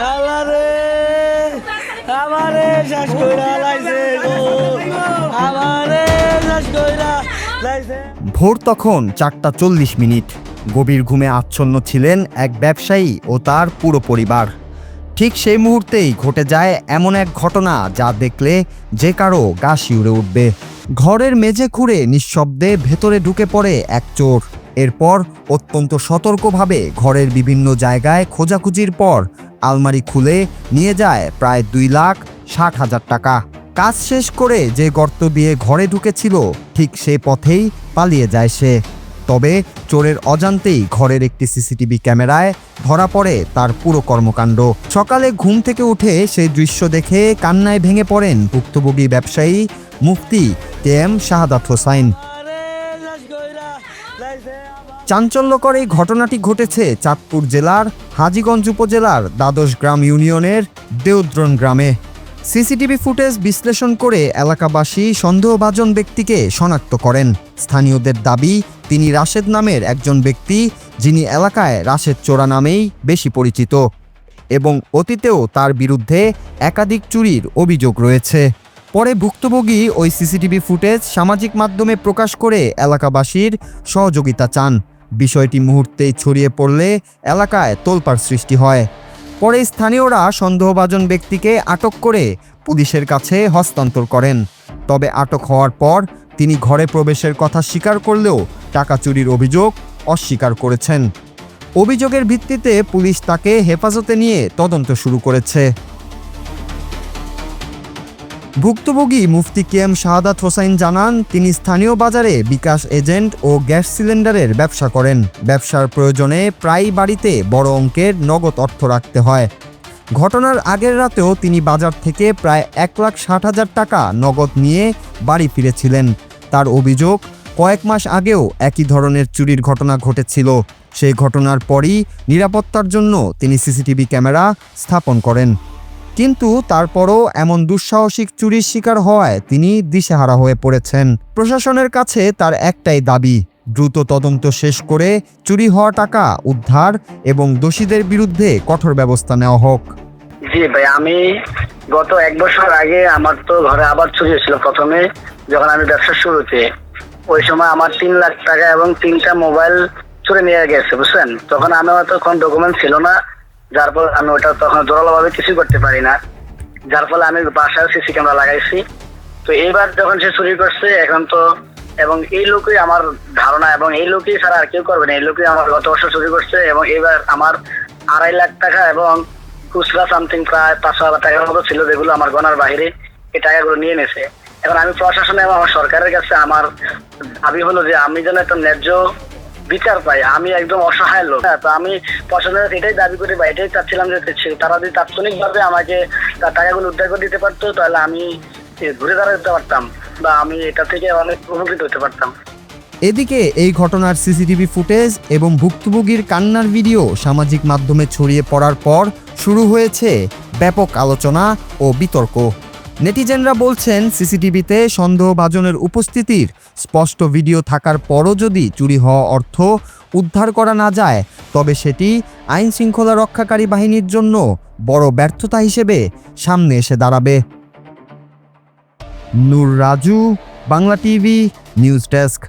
আমারে আমারে শেষ কইরা লাইছে গো আমারে শেষ কইরা লাইছে। ভোর তখন 4:40। গভীর ঘুমে আচ্ছন্ন ছিলেন এক ব্যবসায়ী ও তার পুরো পরিবার। ঠিক সেই মুহূর্তেই ঘটে যায় এমন এক ঘটনা যা দেখলে যে কারো গা শিউরে উঠবে। ঘরের মেঝে খুঁড়ে নিঃশব্দে ভেতরে ঢুকে পড়ে এক চোর। এরপর অত্যন্ত সতর্কভাবে ঘরের বিভিন্ন জায়গায় খোঁজাখুঁজির পর আলমারি খুলে নিয়ে যায় প্রায় 2,60,000 টাকা। কাজ শেষ করে যে গর্ত দিয়ে ঘরে ঢুকেছিল ঠিক সে পথেই পালিয়ে যায় সে। তবে চোরের অজান্তেই ঘরের একটি সিসিটিভি ক্যামেরায় ধরা পড়ে তার পুরো কর্মকাণ্ড। সকালে ঘুম থেকে উঠে সেই দৃশ্য দেখে কান্নায় ভেঙে পড়েন ভুক্তভোগী ব্যবসায়ী মুফতি KM শাহাদাত হোসাইন। চাঞ্চল্যকর এই ঘটনাটি ঘটেছে চাঁদপুর জেলার হাজীগঞ্জ উপজেলার দ্বাদশ গ্রাম ইউনিয়নের দেউদ্রন গ্রামে। সিসিটিভি ফুটেজ বিশ্লেষণ করে এলাকাবাসী সন্দেহভাজন ব্যক্তিকে শনাক্ত করেন। স্থানীয়দের দাবি তিনি রাশেদ নামের একজন ব্যক্তি, যিনি এলাকায় রাশেদ চোরা নামেই বেশি পরিচিত এবং অতীতেও তার বিরুদ্ধে একাধিক চুরির অভিযোগ রয়েছে। পরে ভুক্তভোগী ওই সিসিটিভি ফুটেজ সামাজিক মাধ্যমে প্রকাশ করে এলাকাবাসীর সহযোগিতা চান। বিষয়টি মুহূর্তেই ছড়িয়ে পড়লে এলাকায় তোলপাড় সৃষ্টি হয়। পরে স্থানীয়রা সন্দেহভাজন ব্যক্তিকে আটক করে পুলিশের কাছে হস্তান্তর করেন। তবে আটক হওয়ার পর তিনি ঘরে প্রবেশের কথা স্বীকার করলেও টাকা চুরির অভিযোগ অস্বীকার করেছেন। অভিযোগের ভিত্তিতে পুলিশ তাকে হেফাজতে নিয়ে তদন্ত শুরু করেছে। ভুক্তভোগী মুফতি KM শাহাদাত হোসাইন জানান, তিনি স্থানীয় বাজারে বিকাশ এজেন্ট ও গ্যাস সিলিন্ডারের ব্যবসা করেন। ব্যবসার প্রয়োজনে প্রায় বাড়িতে বড় অঙ্কের নগদ অর্থ রাখতে হয়। ঘটনার আগের রাতেও তিনি বাজার থেকে প্রায় 1,60,000 টাকা নগদ নিয়ে বাড়ি ফিরেছিলেন। তার অভিযোগ, কয়েক মাস আগেও একই ধরনের চুরির ঘটনা ঘটেছিল। সেই ঘটনার পরই নিরাপত্তার জন্য তিনি সিসিটিভি ক্যামেরা স্থাপন করেন। কিন্তু তারপরও এমন দুঃসাহসিক চুরির শিকার হওয়ায় তিনি দিশেহারা হয়ে পড়েছেন। প্রশাসনের কাছে তার একটাই দাবি, দ্রুত তদন্ত শেষ করে চুরি হওয়া টাকা উদ্ধার এবং দোষীদের বিরুদ্ধে কঠোর ব্যবস্থা নেওয়া হোক। জি ভাই, আমি গত 1 বছর আগে আমার তো ঘরে আবার চুরি হয়েছিল। প্রথমে যখন আমি ব্যবসা শুরুতে, ওই সময় আমার 3 লাখ টাকা এবং 3টা মোবাইল চুরি নিয়ে গেছে, বুঝছেন। তখন আমার তখন ডকুমেন্ট ছিল না, যার ফলে আমি ওটা তখন জোরালোভাবে কিছু করতে পারি না, যার ফলে আমি বাসায় সিসি ক্যামেরা লাগাইছি। তো এইবার যখন সে চুরি করছে এখন তো, এবং এই লোকই আমার ধারণা, এবং এই লোকই ছাড়া আর কেউ করবে না, এই লোকই আমার গত বছর চুরি করছে। এবং এবার আমার 2.5 লাখ টাকা এবং খুচরা সামথিং প্রায় 5,000 টাকার মতো ছিল, যেগুলো আমার গণার বাইরে, এই টাকাগুলো নিয়ে নিয়েছে। এখন আমি প্রশাসনে এবং আমার সরকারের কাছে আমার দাবি হলো যে আমি যেন একটা ন্যায্য বিচার পাই। আমি একদম অসহায় লোক, তো আমি প্রশাসনের এটাই দাবি করি বা এটাই চাচ্ছিলাম যে তারা যদি তাৎক্ষণিকভাবে আমাকে তার টাকাগুলো উদ্ধার করে দিতে পারতো, তাহলে আমি ঘুরে দাঁড়াতে পারতাম বা আমি এটা থেকে অনেক উপকৃত হতে পারতাম। এদিকে এই ঘটনার সিসিটিভি ফুটেজ এবং ভুক্তভোগীর কান্নার ভিডিও সামাজিক মাধ্যমে ছড়িয়ে পড়ার পর শুরু হয়েছে ব্যাপক আলোচনা ও বিতর্ক। নেটিজেনরা বলছেন, সিসিটিভিতে সন্দেহভাজনের উপস্থিতির স্পষ্ট ভিডিও থাকার পরও যদি চুরি হওয়া অর্থ উদ্ধার করা না যায়, তবে সেটি আইন শৃঙ্খলা রক্ষাকারী বাহিনীর জন্য বড় ব্যর্থতা হিসেবে সামনে এসে দাঁড়াবে। Noor Raju, Bangla TV news desk.